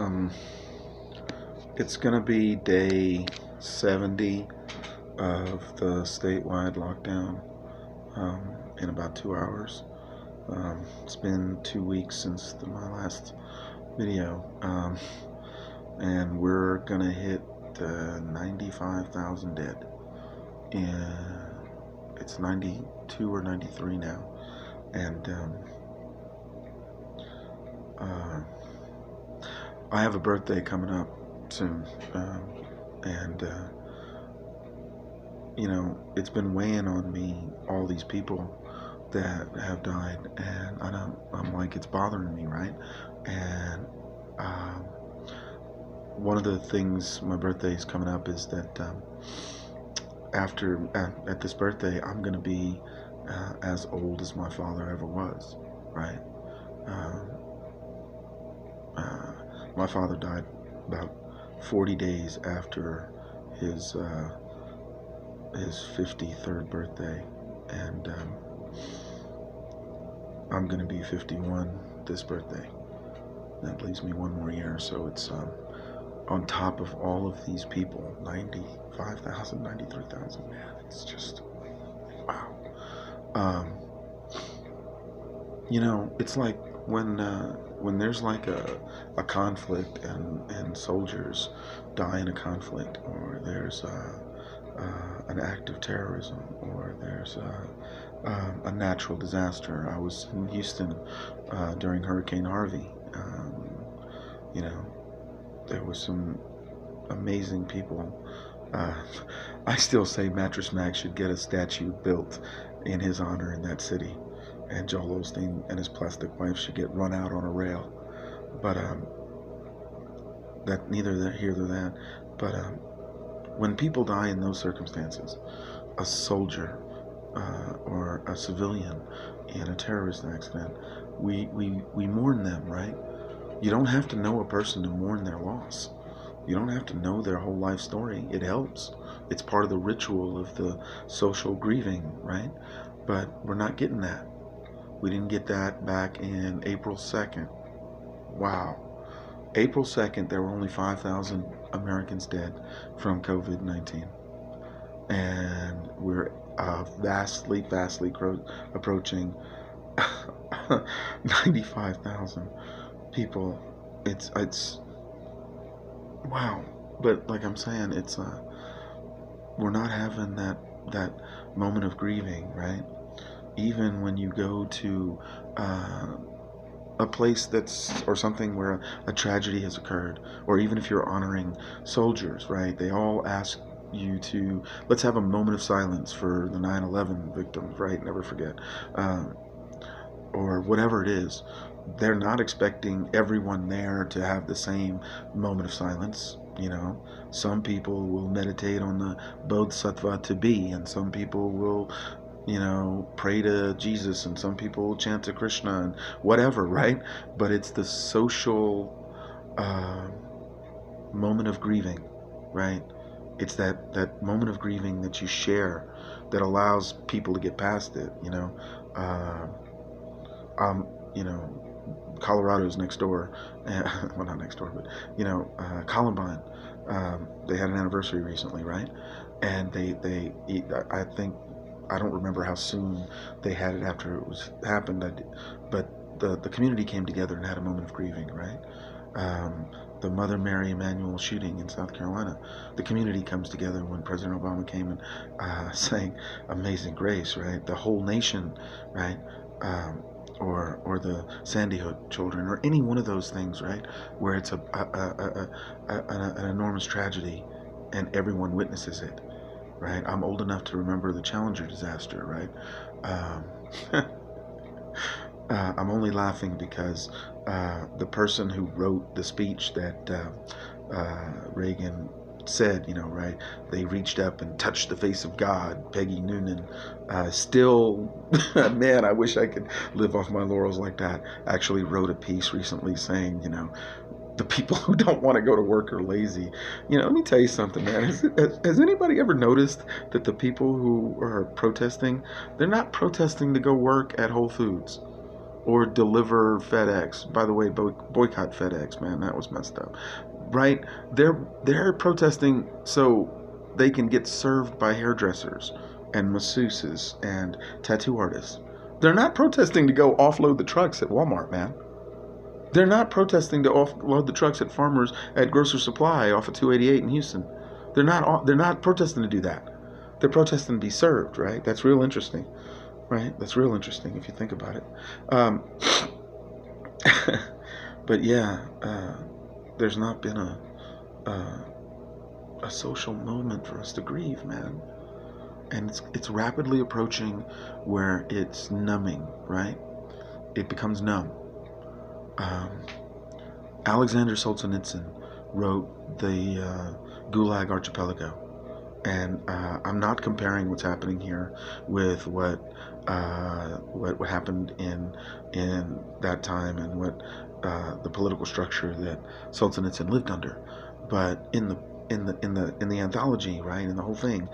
Um, it's going to be day 70 of the statewide lockdown in about 2 hours. It's been 2 weeks since my last video, and we're going to hit 95,000 dead. And it's 92 or 93 now. And I have a birthday coming up soon, and it's been weighing on me, all these people that have died, and I'm like, it's bothering me, right? And one of the things, my birthday is coming up, is that at this birthday, I'm going to be as old as my father ever was, right? My father died about 40 days after his 53rd birthday, and I'm going to be 51 this birthday. That leaves me one more year, so it's on top of all of these people, 95,000, 93,000, man, it's just, wow. It's like when there's like a conflict and soldiers die in a conflict, or there's an act of terrorism, or there's a natural disaster. I was in Houston during Hurricane Harvey. There was some amazing people. I still say Mattress Mac should get a statue built in his honor in that city, and Joel Osteen and his plastic wife should get run out on a rail. But that neither here nor that. But when people die in those circumstances, a soldier or a civilian in a terrorist accident, we mourn them, right? You don't have to know a person to mourn their loss. You don't have to know their whole life story. It helps. It's part of the ritual of the social grieving, right? But we're not getting that. We didn't get that back in April 2nd. Wow. April 2nd, there were only 5,000 Americans dead from COVID-19. And we're vastly approaching 95,000 people. It's wow. But like I'm saying, it's we're not having that moment of grieving, right? Even when you go to a place or something where a tragedy has occurred, or even if you're honoring soldiers, right? They all ask you to, let's have a moment of silence for the 9/11 victims, right? Never forget, or whatever it is. They're not expecting everyone there to have the same moment of silence. Some people will meditate on the Bodhisattva to be, and some people will pray to Jesus, and some people will chant to Krishna, and whatever, right? But it's the social moment of grieving, right? It's that moment of grieving that you share that allows people to get past it, Colorado's next door, well, not next door, but Columbine, they had an anniversary recently, right? And I think, I don't remember how soon they had it after it was happened, but the community came together and had a moment of grieving, right? The Mother Mary Emanuel shooting in South Carolina, the community comes together when President Obama came and sang Amazing Grace, right? The whole nation, right? Or the Sandy Hook children, or any one of those things, right? Where it's an enormous tragedy and everyone witnesses it, right? I'm old enough to remember the Challenger disaster, right? I'm only laughing because the person who wrote the speech that Reagan said, right, they reached up and touched the face of God, Peggy Noonan, still, man, I wish I could live off my laurels like that, actually wrote a piece recently saying, the people who don't want to go to work are lazy. Let me tell you something, man. Has anybody ever noticed that the people who are protesting, they're not protesting to go work at Whole Foods? or deliver FedEx. By the way, boycott FedEx, man. That was messed up, right? They're protesting so they can get served by hairdressers and masseuses and tattoo artists. They're not protesting to go offload the trucks at Walmart, man. They're not protesting to offload the trucks at farmers at Grocery Supply off of 288 in Houston. They're not protesting to do that. They're protesting to be served, right? That's real interesting, right? That's real interesting if you think about it. Um, but yeah, there's not been a social moment for us to grieve, man. And it's rapidly approaching where it's numbing, right? It becomes numb. Um, Alexander Solzhenitsyn wrote the Gulag Archipelago, and I'm not comparing what's happening here with what happened in that time and what the political structure that Solzhenitsyn lived under, but in the anthology, right, in the whole thing.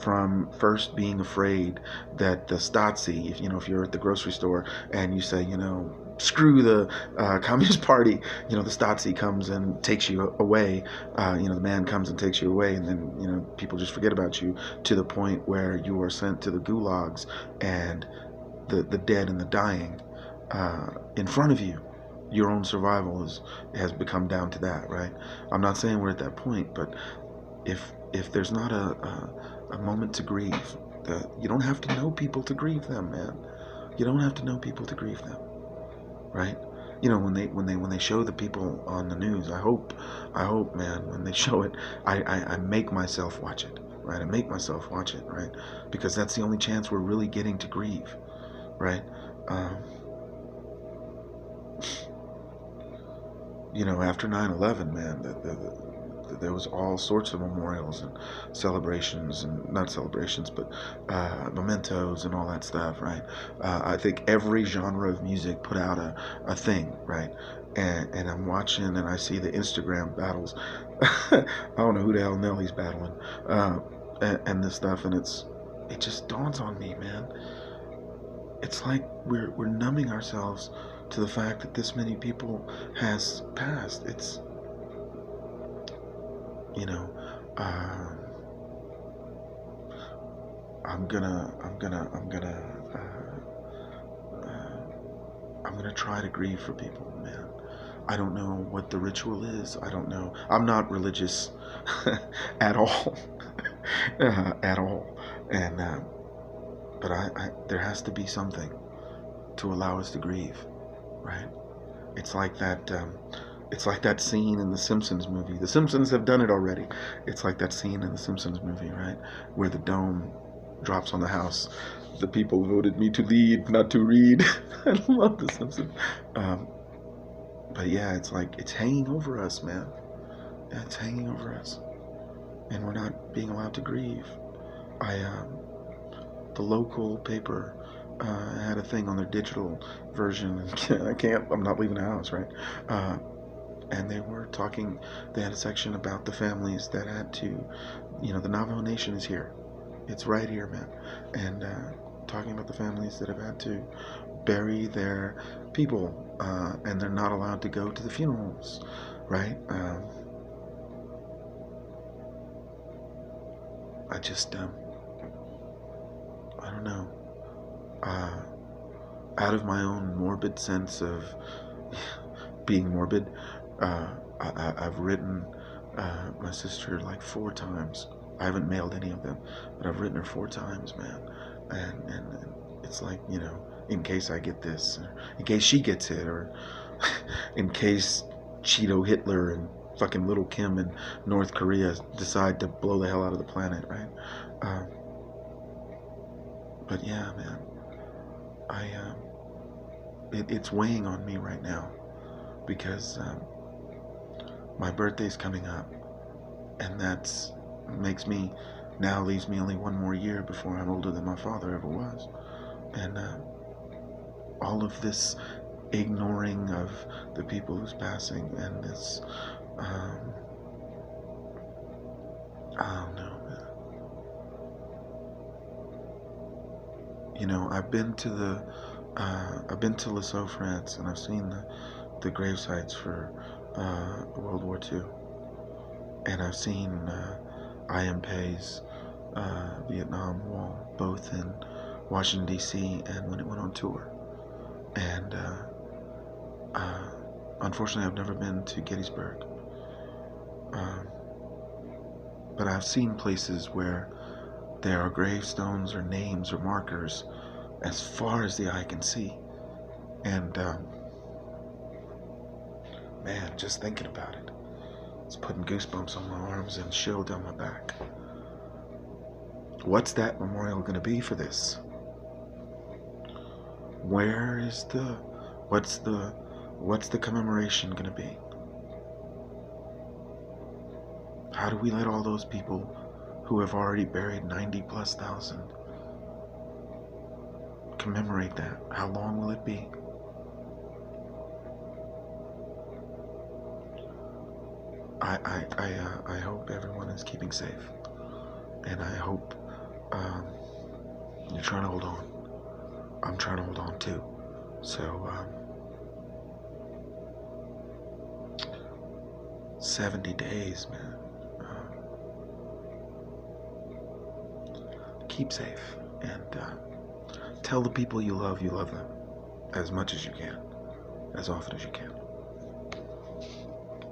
From first being afraid that the Stasi, if you're at the grocery store and you say, screw the Communist Party, the Stasi comes and takes you away, the man comes and takes you away, and then, people just forget about you, to the point where you are sent to the gulags and the dead and the dying in front of you. Your own survival has become down to that, right? I'm not saying we're at that point, but if there's not a moment to grieve, you don't have to know people to grieve them, man. You don't have to know people to grieve them, right? When they show the people on the news, I hope, man, when they show it, I make myself watch it, right? I make myself watch it, right? Because that's the only chance we're really getting to grieve, right? After 9/11, man, there was all sorts of memorials and celebrations, and not celebrations, but mementos and all that stuff, right? I think every genre of music put out a thing, right? And I'm watching and I see the Instagram battles. I don't know who the hell Nelly's battling, and this stuff, and it just dawns on me, man. It's like we're numbing ourselves to the fact that this many people has passed. It's I'm gonna try to grieve for people, man. I don't know what the ritual is. I don't know. I'm not religious at all, at all. And but there has to be something to allow us to grieve, right? It's like that. It's like that scene in the Simpsons movie. The Simpsons have done it already. It's like that scene in the Simpsons movie, right? Where the dome drops on the house. The people voted me to lead, not to read. I love the Simpsons. But yeah, it's like it's hanging over us, man. Yeah, it's hanging over us. And we're not being allowed to grieve. The local paper had a thing on their digital version. I'm not leaving the house, right? And they were talking, they had a section about the families that had to, the Navajo Nation is here. It's right here, man. And talking about the families that have had to bury their people, and they're not allowed to go to the funerals, right? I just, I don't know. Out of my own morbid sense of being morbid, I've written my sister like 4 times. I haven't mailed any of them, but I've written her 4 times, man. And it's like, in case I get this, or in case she gets it, or in case Cheeto Hitler and fucking Little Kim in North Korea decide to blow the hell out of the planet, right? But yeah, man, it's weighing on me right now because my birthday's coming up, and leaves me only 1 more year before I'm older than my father ever was. And all of this ignoring of the people who's passing, and this I don't know, man. I've been to I've been to Lisieux, France, and I've seen the grave sites for World War II, and I've seen I.M. Pei's Vietnam Wall, both in Washington D.C. and when it went on tour. And unfortunately, I've never been to Gettysburg, but I've seen places where there are gravestones or names or markers as far as the eye can see. And man, just thinking about it, it's putting goosebumps on my arms and chill down my back. What's that memorial going to be for this? Where is what's the commemoration going to be? How do we let all those people who have already buried 90,000+ commemorate that? How long will it be? I hope everyone is keeping safe, and I hope you're trying to hold on. I'm trying to hold on too. So 70 days, man. Keep safe, and tell the people you love them as much as you can, as often as you can.